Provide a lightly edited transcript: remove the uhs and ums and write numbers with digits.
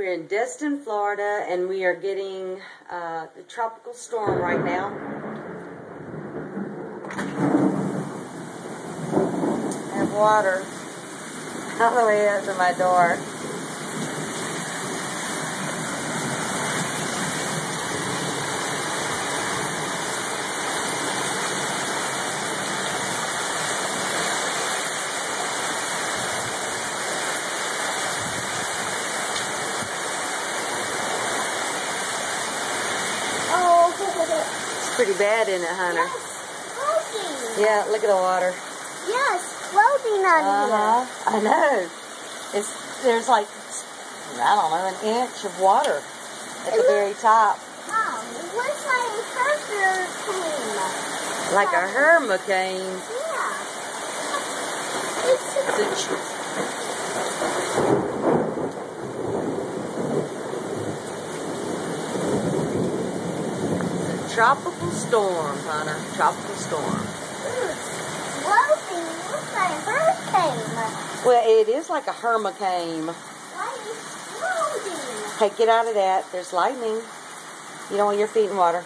We're in Destin, Florida, and we are getting the tropical storm right now. I have water all the way up to my door. It's pretty bad, isn't it, Hunter? Yes, floating. Yeah, look at the water. Yes, floating on here. I know. There's like, I don't know, an inch of water at the very top. Looks like a hurricane. Like a hurricane. Tropical storm, Hunter. Tropical storm. Floating. Looks like a hurricane. Well, it is like a hurricane. Why is it floating? Hey, get out of that. There's lightning. You don't want your feet in water.